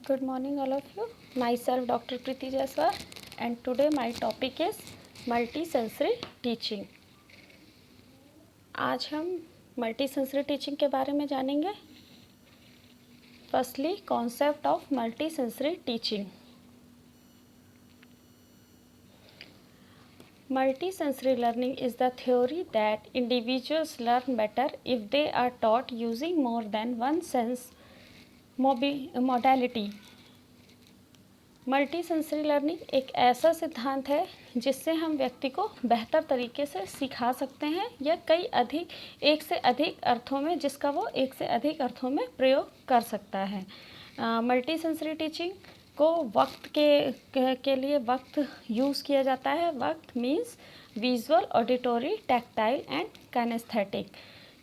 Good morning all of you. Myself Dr. Preeti Jaiswal and today my topic is multisensory teaching. आज हम multisensory teaching के बारे में जानेंगे. Firstly, concept of multisensory teaching. Multisensory learning is the theory that individuals learn better if they are taught using more than one sense modality. Multi sensory learning एक ऐसा सिद्धांत है जिससे हम व्यक्ति को बेहतर तरीके से सिखा सकते हैं या एक से अधिक अर्थों में जिसका वो एक से अधिक अर्थों में प्रयोग कर सकता है. मल्टी सेंसरी टीचिंग को वक्त के लिए वक्त यूज़ किया जाता है. VAKT means visual, auditory, tactile and kinesthetic.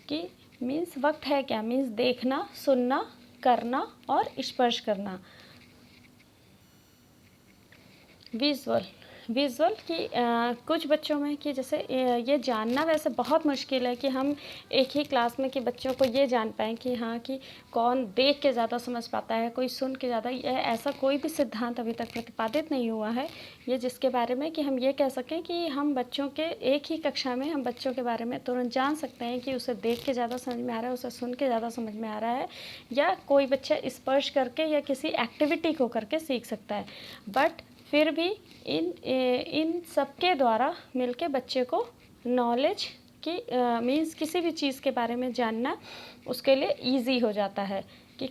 कि मीन्स वक्त है क्या? मीन्स देखना, सुनना, करना और स्पर्श करना. विजुअल की कुछ बच्चों में कि जैसे ये जानना वैसे बहुत मुश्किल है कि हम एक ही क्लास में कि बच्चों को ये जान पाएँ कि हाँ कि कौन देख के ज़्यादा समझ पाता है, कोई सुन के ज़्यादा. ये ऐसा कोई भी सिद्धांत अभी तक प्रतिपादित नहीं हुआ है ये जिसके बारे में कि हम ये कह सकें कि हम बच्चों के एक ही कक्षा में हम बच्चों के बारे में तुरंत जान सकते हैं कि उसे देख के ज़्यादा समझ में आ रहा है, उसे सुन के ज़्यादा समझ में आ रहा है, या कोई बच्चा स्पर्श करके या किसी एक्टिविटी को करके सीख सकता है. बट फिर भी इन सबके द्वारा मिलके बच्चे को नॉलेज की मीन्स किसी भी चीज़ के बारे में जानना उसके लिए इजी हो जाता है. कि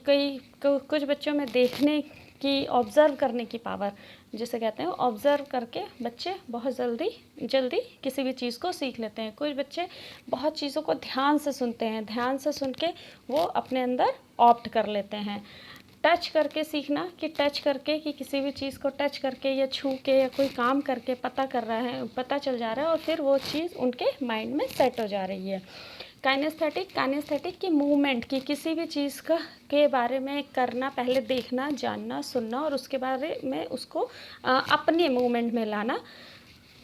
कुछ बच्चों में देखने की, ऑब्ज़र्व करने की पावर जिसे कहते हैं, ऑब्ज़र्व करके बच्चे बहुत जल्दी किसी भी चीज़ को सीख लेते हैं. कुछ बच्चे बहुत चीज़ों को ध्यान से सुनते हैं, ध्यान से सुन के वो अपने अंदर ऑप्ट कर लेते हैं. टच करके सीखना कि टच करके कि किसी भी चीज़ को टच करके या छू के या कोई काम करके पता चल जा रहा है और फिर वो चीज़ उनके माइंड में सेट हो जा रही है. काइनेस्थेटिक की मूवमेंट की किसी भी चीज़ के बारे में करना, पहले देखना, जानना, सुनना और उसके बारे में उसको अपने मूवमेंट में लाना.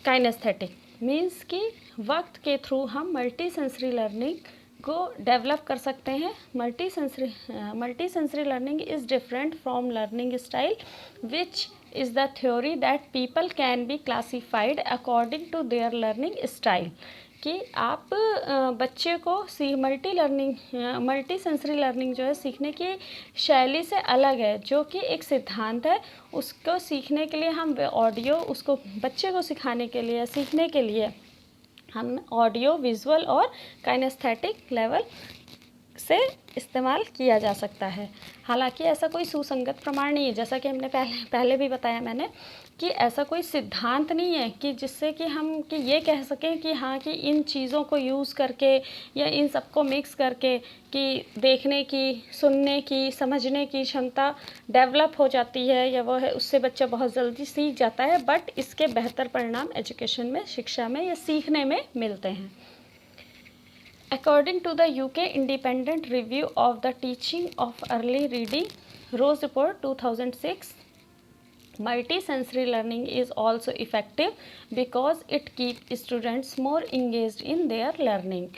काइनेस्थेटिक मीन्स कि वक्त के थ्रू हम मल्टी सेंसरी लर्निंग को डेवलप कर सकते हैं. Multi sensory learning is different from learning style which is the theory that people can be classified according to their learning style. कि आप बच्चे को मल्टी सेंसरी लर्निंग जो है सीखने की शैली से अलग है, जो कि एक सिद्धांत है. उसको सीखने के लिए हम ऑडियो, उसको बच्चे को सिखाने के लिए, सीखने के लिए हम ऑडियो, विजुअल और काइनेस्थेटिक लेवल से इस्तेमाल किया जा सकता है. हालांकि ऐसा कोई सुसंगत प्रमाण नहीं है, जैसा कि हमने पहले भी बताया मैंने कि ऐसा कोई सिद्धांत नहीं है कि जिससे कि हम कि ये कह सकें कि हाँ कि इन चीज़ों को यूज़ करके या इन सबको मिक्स करके कि देखने की, सुनने की, समझने की क्षमता डेवलप हो जाती है या वो है उससे बच्चा बहुत जल्दी सीख जाता है. बट इसके बेहतर परिणाम एजुकेशन में, शिक्षा में या सीखने में मिलते हैं. According to the UK Independent Review of the Teaching of Early Reading, Rose Report 2006, multisensory learning is also effective because it keeps students more engaged in their learning.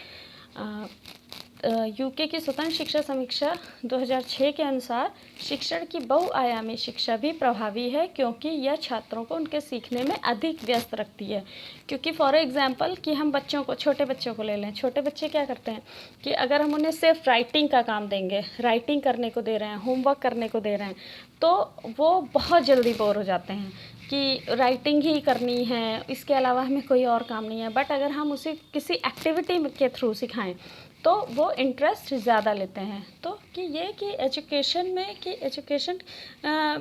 UK की स्वतंत्र शिक्षा समीक्षा 2006 के अनुसार शिक्षण की बहुआयामी शिक्षा भी प्रभावी है क्योंकि यह छात्रों को उनके सीखने में अधिक व्यस्त रखती है. क्योंकि फॉर एग्जांपल कि हम छोटे बच्चों को ले लें. छोटे बच्चे क्या करते हैं कि अगर हम उन्हें सिर्फ राइटिंग का काम देंगे, राइटिंग करने को दे रहे हैं, होमवर्क करने को दे रहे हैं, तो वो बहुत जल्दी बोर हो जाते हैं कि राइटिंग ही करनी है, इसके अलावा हमें कोई और काम नहीं है. बट अगर हम उसे किसी एक्टिविटी के थ्रू सिखाएं तो वो इंटरेस्ट ज़्यादा लेते हैं. तो कि ये कि एजुकेशन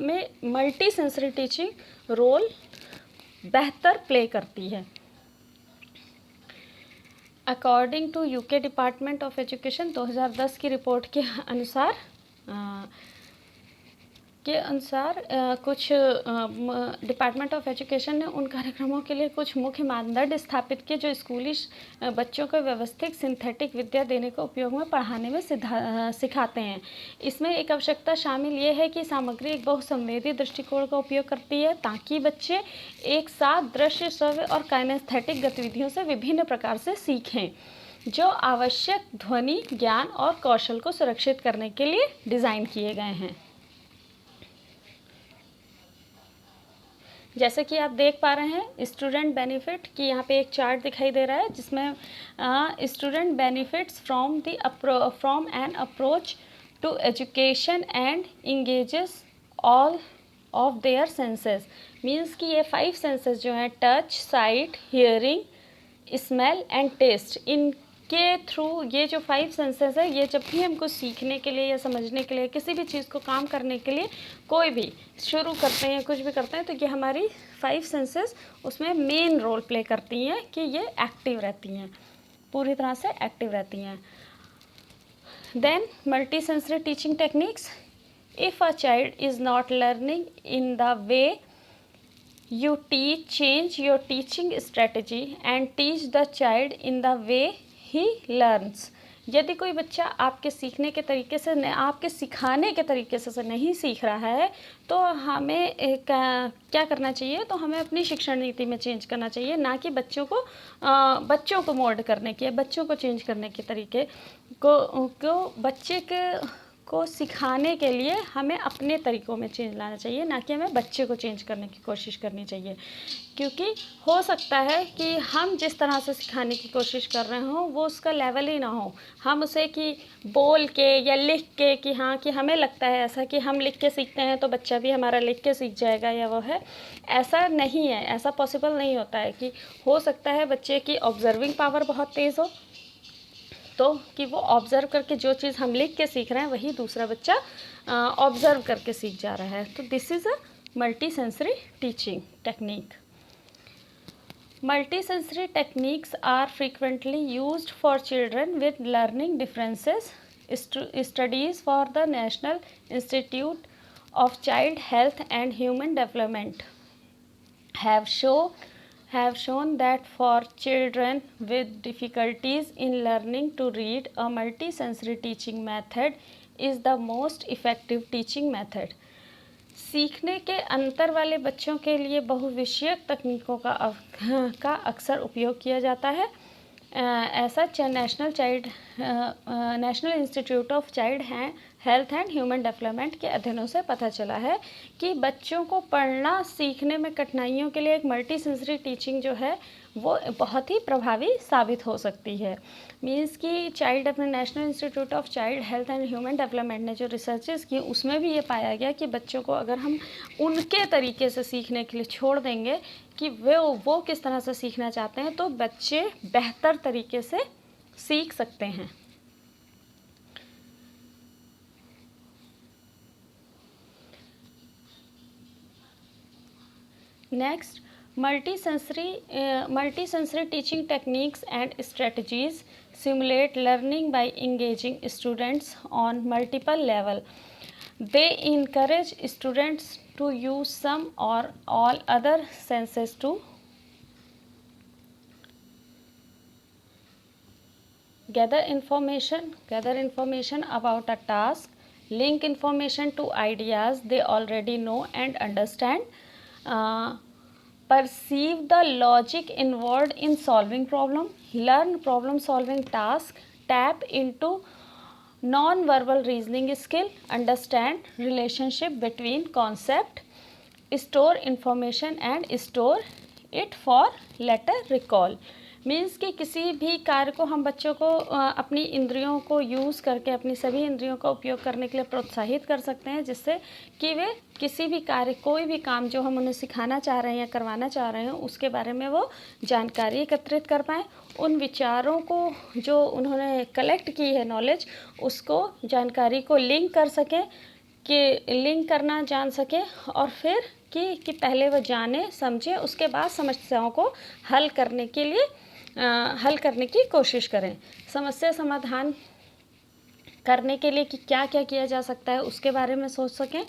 में मल्टी सेंसरी टीचिंग रोल बेहतर प्ले करती है. According to UK department of education 2010 की रिपोर्ट के अनुसार कुछ डिपार्टमेंट ऑफ एजुकेशन ने उन कार्यक्रमों के लिए कुछ मुख्य मानदंड स्थापित किए जो स्कूली बच्चों को व्यवस्थित सिंथेटिक विद्या देने को उपयोग में पढ़ाने में सिखाते हैं. इसमें एक आवश्यकता शामिल ये है कि सामग्री एक बहुसंवेदी दृष्टिकोण का उपयोग करती है ताकि बच्चे एक साथ दृश्य, श्रव्य और काइनेस्थेटिक गतिविधियों से विभिन्न प्रकार से सीखें जो आवश्यक ध्वनि, ज्ञान और कौशल को सुरक्षित करने के लिए डिज़ाइन किए गए हैं. जैसे कि आप देख पा रहे हैं स्टूडेंट बेनिफिट की यहाँ पे एक चार्ट दिखाई दे रहा है जिसमें student benefits from an approach to education and engages all of their senses. Means कि ये 5 सेंसेस जो हैं touch, sight, hearing, smell and taste, इनके थ्रू ये जो 5 सेंसेस है ये जब भी हमको सीखने के लिए या समझने के लिए किसी भी चीज़ को काम करने के लिए कोई भी शुरू करते हैं कुछ भी करते हैं तो ये हमारी 5 सेंसेस उसमें मेन रोल प्ले करती हैं कि ये एक्टिव रहती हैं, पूरी तरह से एक्टिव रहती हैं। Then multi sensory teaching techniques. If a child is not learning in the way you teach, change your teaching strategy and teach the child in the way he learns। यदि कोई बच्चा आपके सीखने के तरीके से आपके सिखाने के तरीके से नहीं सीख रहा है तो हमें क्या करना चाहिए, तो हमें अपनी शिक्षण नीति में चेंज करना चाहिए, ना कि बच्चों को मोल्ड करने की, बच्चों को चेंज करने के तरीके को बच्चे को सिखाने के लिए हमें अपने तरीक़ों में चेंज लाना चाहिए, ना कि हमें बच्चे को चेंज करने की कोशिश करनी चाहिए। क्योंकि हो सकता है कि हम जिस तरह से सिखाने की कोशिश कर रहे हों वो उसका लेवल ही ना हो, हम उसे कि बोल के या लिख के कि हाँ कि हमें लगता है ऐसा कि हम लिख के सीखते हैं तो बच्चा भी हमारा लिख के सीख जाएगा या वो है, ऐसा नहीं है, ऐसा पॉसिबल नहीं होता है। कि हो सकता है बच्चे की ऑब्जर्विंग पावर बहुत तेज़ हो तो कि वो ऑब्ज़र्व करके जो चीज़ हम लिख के सीख रहे हैं वही दूसरा बच्चा ऑब्ज़र्व करके सीख जा रहा है। तो this is a multi sensory teaching technique. Multi sensory techniques are frequently used for children with learning differences. Studies for the National Institute of Child Health and Human Development have shown that for children with difficulties in learning to read, a multisensory teaching method is the most effective teaching method। सीखने के अंतर वाले बच्चों के लिए बहुविषयक तकनीकों का अक्सर उपयोग किया जाता है। ऐसा national Institute of Child Health and Human development के अध्ययनों से पता चला है कि बच्चों को पढ़ना सीखने में कठिनाइयों के लिए एक मल्टी सेंसरी टीचिंग जो है वो बहुत ही प्रभावी साबित हो सकती है। मीन्स कि चाइल्ड अपने national Institute of Child Health and Human development ने जो रिसर्चेस की उसमें भी ये पाया गया कि बच्चों को अगर हम उनके तरीके से सीखने के लिए छोड़ देंगे कि वो किस तरह से सीखना चाहते हैं तो बच्चे बेहतर तरीके से सीख सकते हैं। Next, multisensory teaching techniques and strategies simulate learning by engaging students on multiple levels. They encourage students to use some or all other senses to gather information about a task, link information to ideas they already know and understand, perceive the logic involved in solving problem, learn problem solving task, tap into non-verbal reasoning skill, understand relationship between concept, store information and store it for later recall। Means कि किसी भी कार्य को हम बच्चों को अपनी इंद्रियों को यूज़ करके अपनी सभी इंद्रियों का उपयोग करने के लिए प्रोत्साहित कर सकते हैं, जिससे कि वे किसी भी कार्य कोई भी काम जो हम उन्हें सिखाना चाह रहे हैं या करवाना चाह रहे हैं उसके बारे में वो जानकारी एकत्रित कर पाएँ, उन विचारों को जो उन्होंने कलेक्ट की है नॉलेज उसको जानकारी को लिंक कर सकें, कि लिंक करना जान सके और फिर कि पहले वो जाने समझे उसके बाद समस्याओं को हल करने की कोशिश करें। समस्या समाधान करने के लिए कि क्या क्या किया जा सकता है उसके बारे में सोच सकें,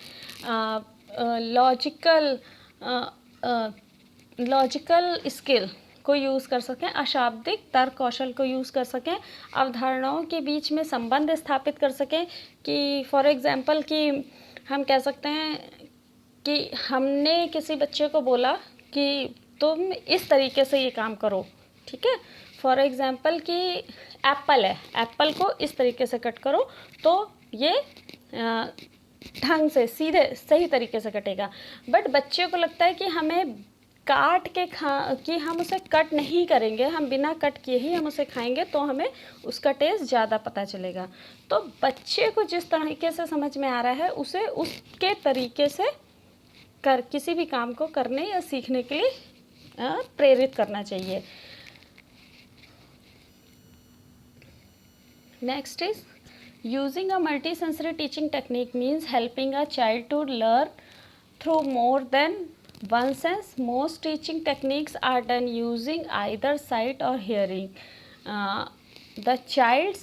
लॉजिकल स्किल को यूज़ कर सकें, अशाब्दिक तर्क कौशल को यूज़ कर सकें, अवधारणाओं के बीच में संबंध स्थापित कर सकें। कि फॉर एग्ज़ाम्पल कि हम कह सकते हैं कि हमने किसी बच्चे को बोला कि तुम इस तरीके से ये काम करो, ठीक है। फॉर एग्ज़ाम्पल कि एप्पल है, एप्पल को इस तरीके से कट करो तो ये ढंग से सीधे सही तरीके से कटेगा। बट बच्चे को लगता है कि हमें काट के कि हम उसे कट नहीं करेंगे, हम बिना कट किए ही हम उसे खाएंगे तो हमें उसका टेस्ट ज़्यादा पता चलेगा। तो बच्चे को जिस तरीके से समझ में आ रहा है उसे उसके तरीके से किसी भी काम को करने या सीखने के लिए प्रेरित करना चाहिए। Next is using a multi sensory teaching technique means helping a child to learn through more than one sense. Most teaching techniques are done using either sight or hearing. The child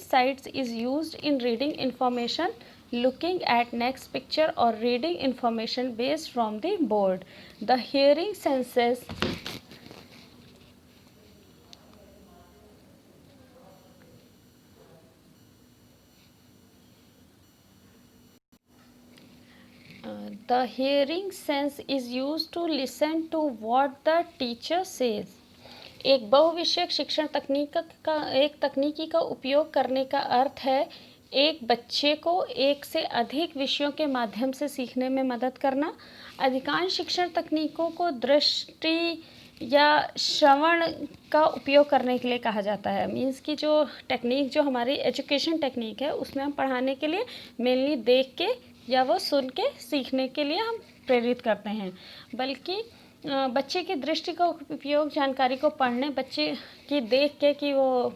sight is used in reading information, looking at next picture or reading information based from the board. The hearing senses the hearing sense is used to listen to what the teacher says. एक बहुविषयक शिक्षण तकनीकी का उपयोग करने का अर्थ है एक बच्चे को एक से अधिक विषयों के माध्यम से सीखने में मदद करना। अधिकांश शिक्षण तकनीकों को दृष्टि या श्रवण का उपयोग करने के लिए कहा जाता है। मीन्स की जो टेक्निक जो हमारी एजुकेशन टेक्निक है उसमें हम पढ़ाने के लिए मेनली देख के या वो सुन के सीखने के लिए हम प्रेरित करते हैं। बल्कि बच्चे की दृष्टि का उपयोग जानकारी को पढ़ने, बच्चे की देख के कि वो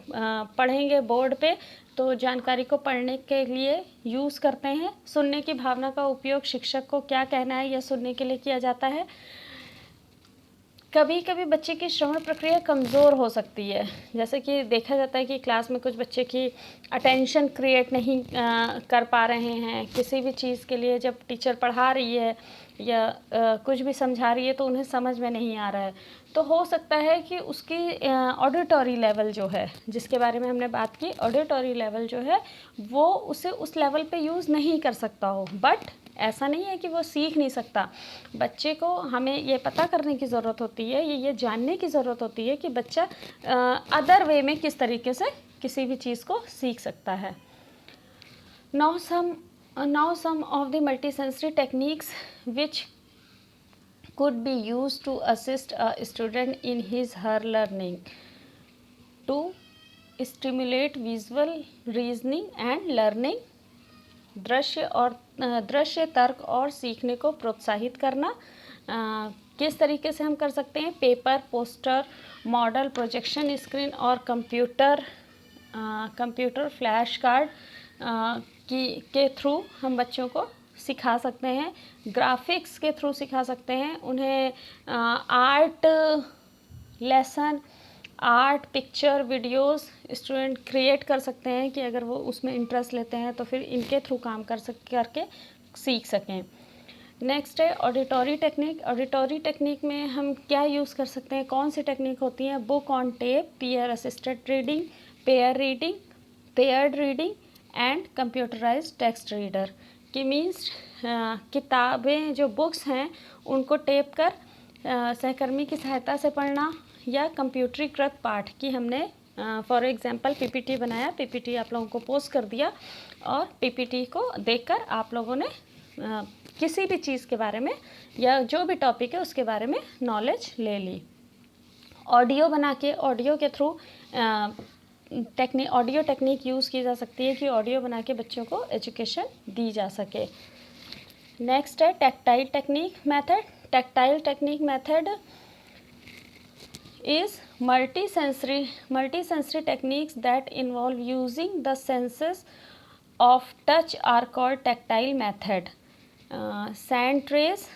पढ़ेंगे बोर्ड पे तो जानकारी को पढ़ने के लिए यूज़ करते हैं। सुनने की भावना का उपयोग शिक्षक को क्या कहना है यह सुनने के लिए किया जाता है। कभी कभी बच्चे की श्रवण प्रक्रिया कमज़ोर हो सकती है, जैसे कि देखा जाता है कि क्लास में कुछ बच्चे की अटेंशन क्रिएट नहीं कर पा रहे हैं किसी भी चीज़ के लिए। जब टीचर पढ़ा रही है या कुछ भी समझा रही है तो उन्हें समझ में नहीं आ रहा है, तो हो सकता है कि उसकी ऑडिटरी लेवल जो है जिसके बारे में हमने बात की, ऑडिटरी लेवल जो है वो उसे उस लेवल पे यूज़ नहीं कर सकता हो। बट ऐसा नहीं है कि वो सीख नहीं सकता। बच्चे को हमें ये पता करने की ज़रूरत होती है, ये जानने की ज़रूरत होती है कि बच्चा अदर वे में किस तरीके से किसी भी चीज़ को सीख सकता है। Now some of the multisensory techniques which could be used to assist a student in his her learning to stimulate visual reasoning and learning, दृश्य तर्क और सीखने को प्रोत्साहित करना। किस तरीके से हम कर सकते हैं? Paper, poster, model, projection screen और कंप्यूटर फ्लैश कार्ड के थ्रू हम बच्चों को सिखा सकते हैं। ग्राफिक्स के थ्रू सिखा सकते हैं उन्हें। Art lesson, art, picture, videos student create कर सकते हैं कि अगर वो उसमें इंटरेस्ट लेते हैं तो फिर इनके थ्रू काम करके सीख सकें। नेक्स्ट है ऑडिटरी टेक्निक। ऑडिटरी टेक्निक में हम क्या यूज़ कर सकते हैं? कौन सी टेक्निक होती है? Book on tape, peer assisted reading, paired reading and computerised text reader. कि मीन्स किताबें जो बुक्स हैं उनको टेप कर सहकर्मी की सहायता से पढ़ना, या कंप्यूटरीकृत पाठ की हमने फॉर एग्जांपल पीपीटी बनाया, पीपीटी आप लोगों को पोस्ट कर दिया और पीपीटी को देखकर आप लोगों ने किसी भी चीज़ के बारे में या जो भी टॉपिक है उसके बारे में नॉलेज ले ली। ऑडियो बना के, ऑडियो के थ्रू ऑडियो टेक्निक यूज़ की जा सकती है कि ऑडियो बना के बच्चों को एजुकेशन दी जा सके। नेक्स्ट है tactile technique method. Tactile technique method is multisensory techniques that involve using the senses of touch are called tactile method. Sand trace,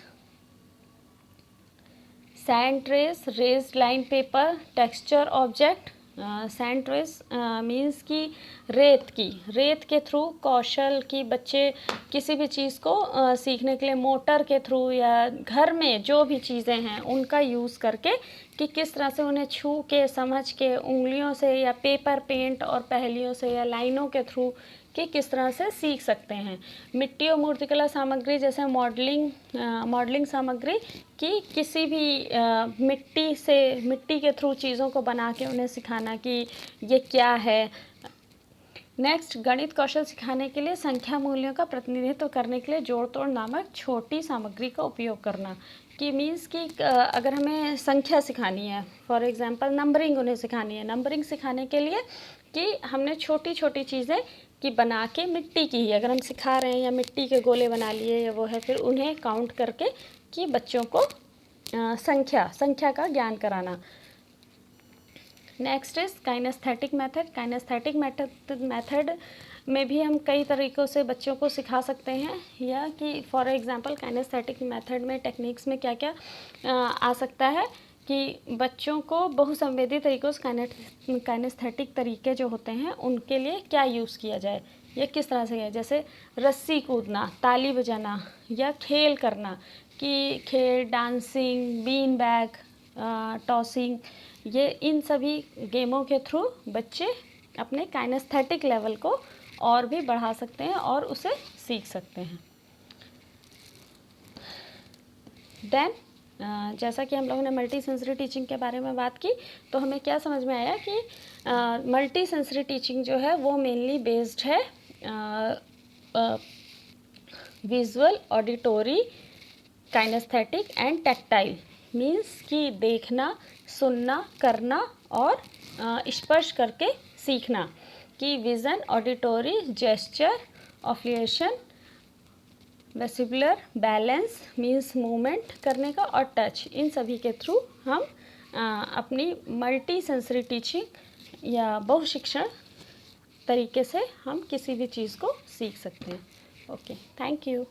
raised line paper, texture object. Sand trace means कि रेत के through कौशल की बच्चे किसी भी चीज़ को सीखने के लिए मोटर के थ्रू या घर में जो भी चीज़ें हैं उनका यूज़ करके कि किस तरह से उन्हें छू के समझ के उंगलियों से या पेपर पेंट और पहेलियों से या लाइनों के थ्रू कि किस तरह से सीख सकते हैं। मिट्टी और मूर्तिकला सामग्री जैसे मॉडलिंग सामग्री कि किसी भी मिट्टी के थ्रू चीज़ों को बना के उन्हें सिखाना कि ये क्या है। नेक्स्ट, गणित कौशल सिखाने के लिए संख्या मूल्यों का प्रतिनिधित्व करने के लिए जोड़ तोड़ नामक छोटी सामग्री का उपयोग करना। कि मीन्स कि अगर हमें संख्या सिखानी है, फॉर एग्जांपल नंबरिंग उन्हें सिखानी है, नंबरिंग सिखाने के लिए कि हमने छोटी छोटी चीज़ें कि बना के मिट्टी की ही अगर हम सिखा रहे हैं, या मिट्टी के गोले बना लिए या वो है, फिर उन्हें काउंट करके कि बच्चों को संख्या का ज्ञान कराना। Next is kinesthetic method. Kinesthetic method में भी हम कई तरीक़ों से बच्चों को सिखा सकते हैं, या कि फॉर एग्जांपल काइनेस्थेटिक मेथड में टेक्निक्स में क्या क्या आ सकता है कि बच्चों को बहुसंवेदी तरीक़ों से काइनेस्थेटिक तरीके जो होते हैं उनके लिए क्या यूज़ किया जाए, या किस तरह से है, जैसे रस्सी कूदना, ताली बजाना, या खेल करना, कि खेल, डांसिंग, बीन बैग, टॉसिंग, ये इन सभी गेमों के थ्रू बच्चे अपने काइनेस्थेटिक लेवल को और भी बढ़ा सकते हैं और उसे सीख सकते हैं। देन जैसा कि हम लोगों ने मल्टी सेंसरी टीचिंग के बारे में बात की, तो हमें क्या समझ में आया कि मल्टी सेंसरी टीचिंग जो है वो मेनली बेस्ड है visual, auditory, kinesthetic and tactile. Means कि देखना, सुनना, करना और स्पर्श करके सीखना, कि vision, auditory, gesture, olfaction, vestibular, balance means movement करने का, और टच, इन सभी के थ्रू हम अपनी मल्टी सेंसरी टीचिंग या बहुशिक्षण तरीके से हम किसी भी चीज़ को सीख सकते हैं। Okay, thank you.